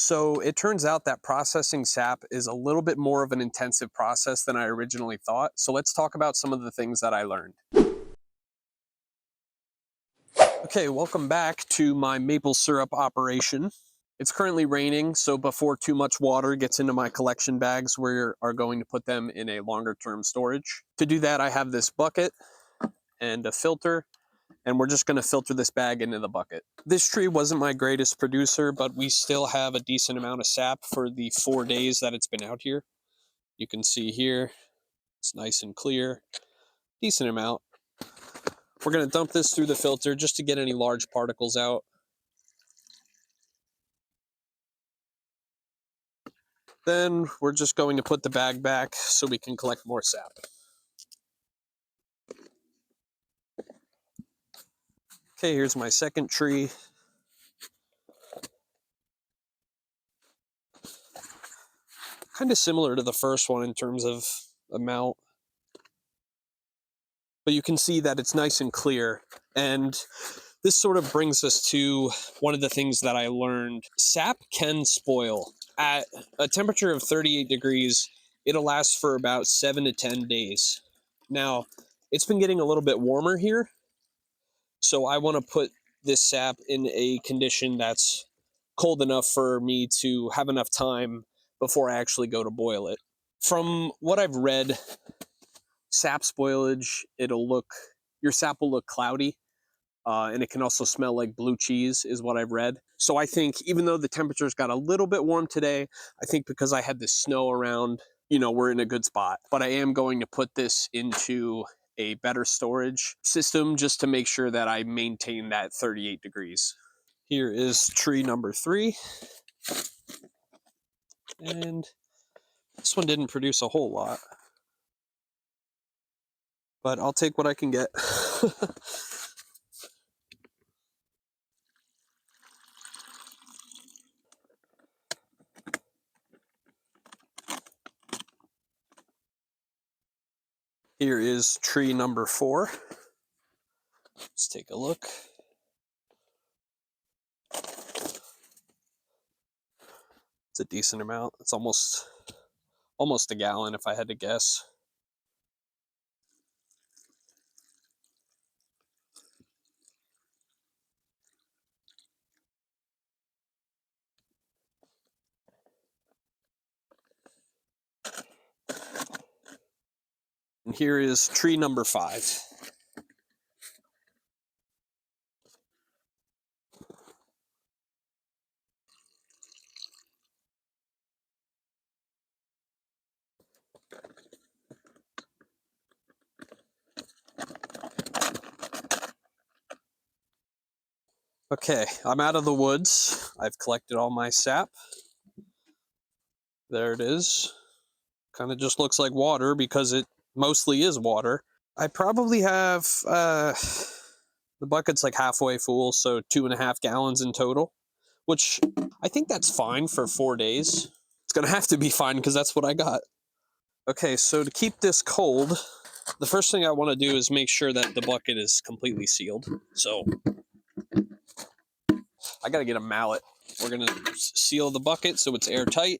So it turns out that processing sap is a little bit more of an intensive process than I originally thought. So let's talk about some of the things that I learned. Okay, welcome back to my maple syrup operation. It's currently raining, so before too much water gets into my collection bags, we are going to put them in a longer term storage. To do that, I have this bucket and a filter, and we're just going to filter this bag into the bucket. This tree wasn't my greatest producer, but we still have a decent amount of sap for the 4 days that it's been out here. You can see here, it's nice and clear, decent amount. We're going to dump this through the filter just to get any large particles out. Then we're just going to put the bag back so we can collect more sap. Okay, here's my second tree. Kind of similar to the first one in terms of amount. But you can see that it's nice and clear. And this sort of brings us to one of the things that I learned. Sap can spoil. At a temperature of 38 degrees, it'll last for about 7 to 10 days. Now, it's been getting a little bit warmer here, so I want to put this sap in a condition that's cold enough for me to have enough time before I actually go to boil it. From what I've read, sap spoilage, your sap will look cloudy, and it can also smell like blue cheese is what I've read. So I think even though the temperatures got a little bit warm today, I think because I had this snow around, we're in a good spot. But I am going to put this into a better storage system just to make sure that I maintain that 38 degrees. Here is tree number 3. And this one didn't produce a whole lot, but I'll take what I can get. Here is tree number 4. Let's take a look. It's a decent amount. It's almost a gallon if I had to guess. And here is tree number 5. Okay, I'm out of the woods. I've collected all my sap. There it is. Kind of just looks like water because it mostly is water. I probably have, the bucket's like halfway full, so 2.5 gallons in total, which I think that's fine for 4 days. It's gonna have to be fine because that's what I got. Okay, so to keep this cold, the first thing I want to do is make sure that the bucket is completely sealed. So I gotta get a mallet. We're gonna seal the bucket so it's airtight.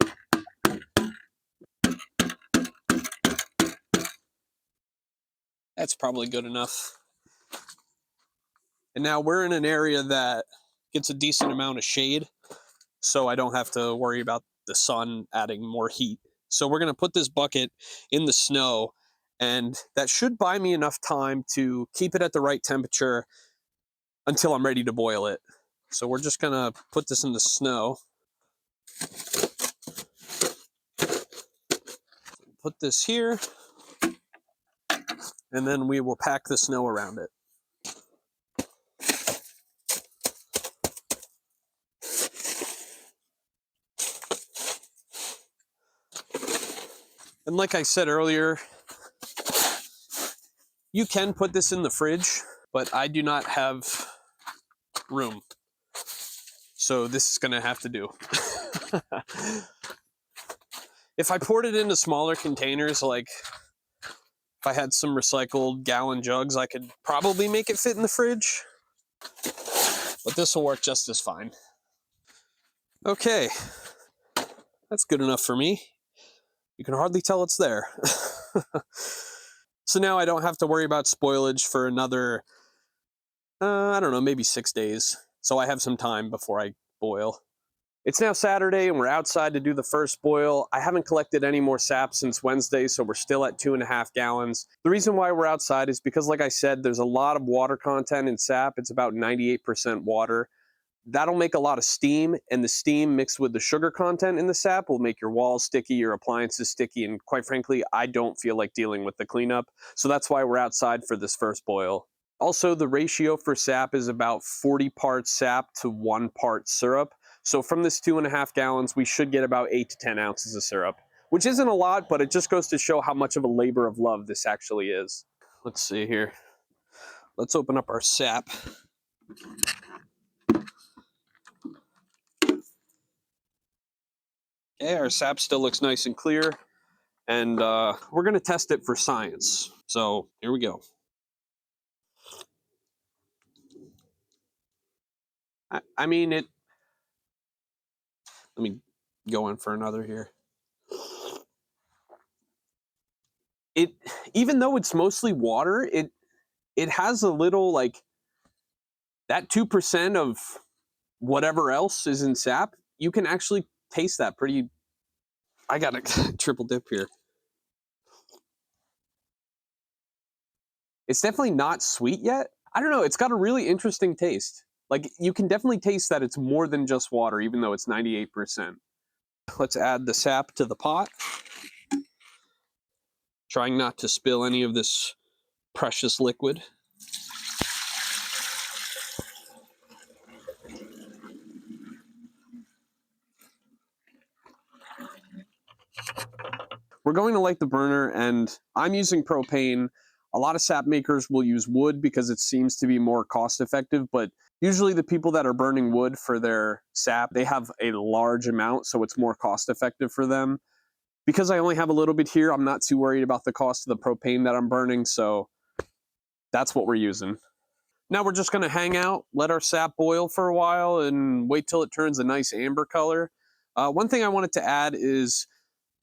That's probably good enough. And now we're in an area that gets a decent amount of shade, so I don't have to worry about the sun adding more heat. So we're gonna put this bucket in the snow, and that should buy me enough time to keep it at the right temperature until I'm ready to boil it. So we're just gonna put this in the snow. Put this here, and then we will pack the snow around it. And like I said earlier, you can put this in the fridge, but I do not have room. So this is gonna have to do. If I poured it into smaller containers, like if I had some recycled gallon jugs, I could probably make it fit in the fridge, but this will work just as fine. Okay, That's good enough for me. You can hardly tell it's there. So now I don't have to worry about spoilage for another, I don't know, maybe 6 days. So I have some time before I boil. It's now Saturday and we're outside to do the first boil. I haven't collected any more sap since Wednesday, so we're still at 2.5 gallons. The reason why we're outside is because, like I said, there's a lot of water content in sap. It's about 98% water. That'll make a lot of steam, and the steam mixed with the sugar content in the sap will make your walls sticky, your appliances sticky, and quite frankly, I don't feel like dealing with the cleanup. So that's why we're outside for this first boil. Also, the ratio for sap is about 40 parts sap to 1 part syrup. So from this 2.5 gallons, we should get about 8 to 10 ounces of syrup, which isn't a lot, but it just goes to show how much of a labor of love this actually is. Let's see here. Let's open up our sap. Okay, our sap still looks nice and clear, and we're going to test it for science. So here we go. I mean, it. Let me go in for another here. It, even though it's mostly water, it has a little, like, that 2% of whatever else is in sap. You can actually taste that pretty. I got a triple dip here. It's definitely not sweet yet. I don't know. It's got a really interesting taste. Like, you can definitely taste that it's more than just water, even though it's 98%. Let's add the sap to the pot, trying not to spill any of this precious liquid. We're going to light the burner, and I'm using propane. A lot of sap makers will use wood because it seems to be more cost effective, but usually the people that are burning wood for their sap, they have a large amount, so it's more cost effective for them. Because I only have a little bit here, I'm not too worried about the cost of the propane that I'm burning, so that's what we're using. Now we're just going to hang out, let our sap boil for a while, and wait till it turns a nice amber color. One thing I wanted to add is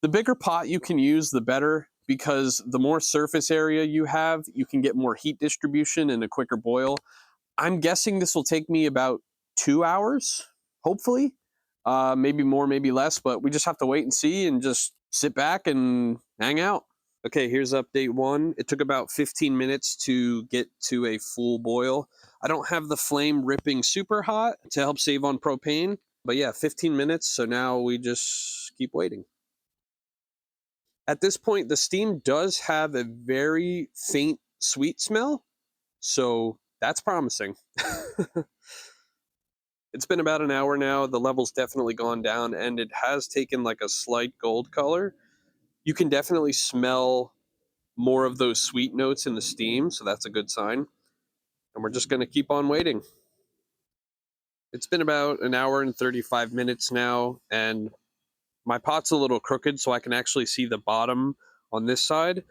the bigger pot you can use, the better, because the more surface area you have, you can get more heat distribution and a quicker boil. I'm guessing this will take me about 2 hours, hopefully. Maybe more, maybe less, but we just have to wait and see and just sit back and hang out. Okay, here's update one. It took about 15 minutes to get to a full boil. I don't have the flame ripping super hot to help save on propane, but yeah, 15 minutes. So now we just keep waiting. At this point, the steam does have a very faint sweet smell, so that's promising. It's been about an hour now. The level's definitely gone down, and it has taken like a slight gold color. You can definitely smell more of those sweet notes in the steam, so that's a good sign. And we're just going to keep on waiting. It's been about an hour and 35 minutes now, and my pot's a little crooked, so I can actually see the bottom on this side.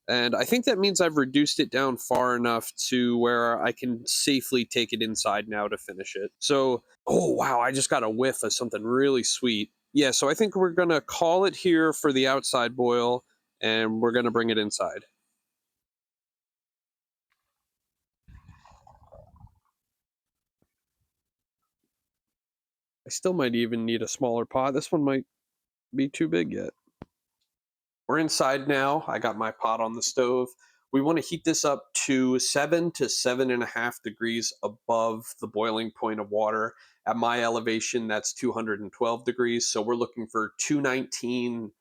And I think that means I've reduced it down far enough to where I can safely take it inside now to finish it. So, oh wow, I just got a whiff of something really sweet. Yeah, so I think we're gonna call it here for the outside boil, and we're gonna bring it inside. I still might even need a smaller pot. This one might be too big yet. We're inside now. I got my pot on the stove. We want to heat this up to 7 to 7.5 degrees above the boiling point of water. At my elevation, that's 212 degrees. So we're looking for 219,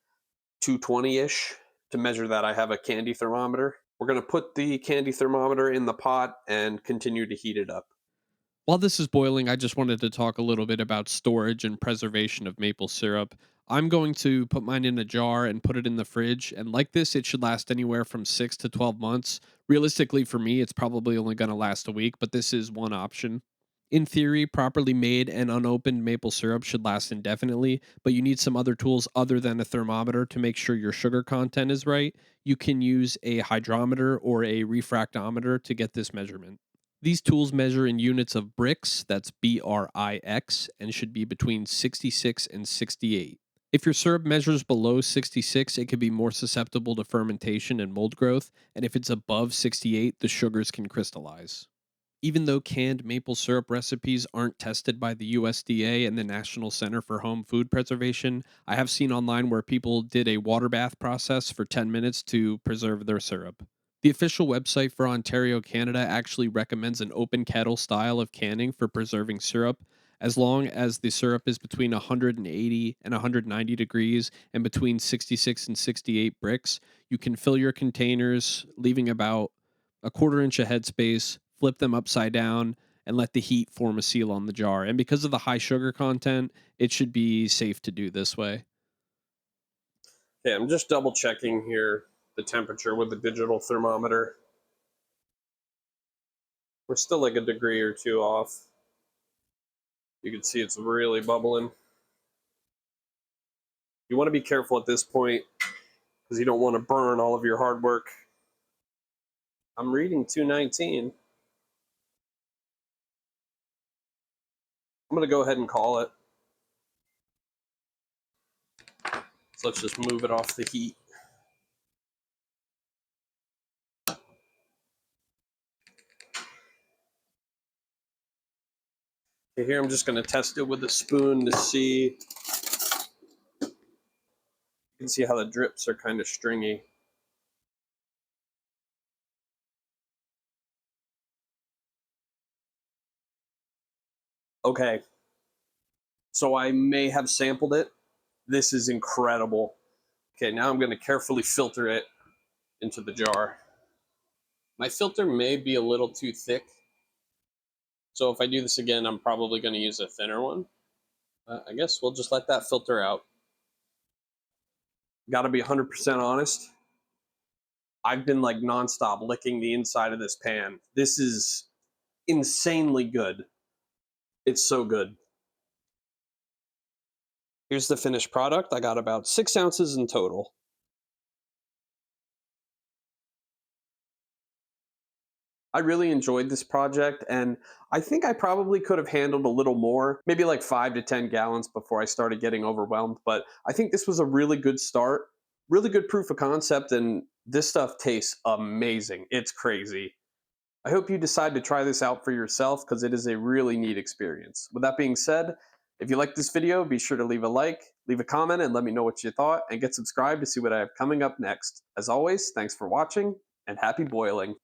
220 ish. To measure that, I have a candy thermometer. We're going to put the candy thermometer in the pot and continue to heat it up. While this is boiling, I just wanted to talk a little bit about storage and preservation of maple syrup. I'm going to put mine in a jar and put it in the fridge, and like this, it should last anywhere from 6 to 12 months. Realistically, for me, it's probably only going to last a week, but this is one option. In theory, properly made and unopened maple syrup should last indefinitely, but you need some other tools other than a thermometer to make sure your sugar content is right. You can use a hydrometer or a refractometer to get this measurement. These tools measure in units of Brix, that's BRIX, and should be between 66 and 68. If your syrup measures below 66, it could be more susceptible to fermentation and mold growth, and if it's above 68, the sugars can crystallize. Even though canned maple syrup recipes aren't tested by the USDA and the National Center for Home Food Preservation, I have seen online where people did a water bath process for 10 minutes to preserve their syrup. The official website for Ontario, Canada actually recommends an open kettle style of canning for preserving syrup, as long as the syrup is between 180 and 190 degrees and between 66 and 68 bricks. You can fill your containers, leaving about a quarter-inch of headspace, flip them upside down, and let the heat form a seal on the jar. And because of the high sugar content, it should be safe to do this way. Okay, I'm just double checking here the temperature with the digital thermometer. We're still like a degree or two off. You can see it's really bubbling. You want to be careful at this point because you don't want to burn all of your hard work. I'm reading 219. I'm going to go ahead and call it. So let's just move it off the heat. Okay, here I'm just going to test it with a spoon to see. You can see how the drips are kind of stringy. Okay, so I may have sampled it. This is incredible. Okay, now I'm going to carefully filter it into the jar. My filter may be a little too thick, so if I do this again, I'm probably going to use a thinner one. I guess we'll just let that filter out. Got to be 100% honest. I've been like nonstop licking the inside of this pan. This is insanely good. It's so good. Here's the finished product. I got about 6 ounces in total. I really enjoyed this project, and I think I probably could have handled a little more, maybe like 5 to 10 gallons before I started getting overwhelmed. But I think this was a really good start, really good proof of concept, and this stuff tastes amazing. It's crazy. I hope you decide to try this out for yourself because it is a really neat experience. With that being said, if you like this video, be sure to leave a like, leave a comment, and let me know what you thought, and get subscribed to see what I have coming up next. As always, thanks for watching, and happy boiling.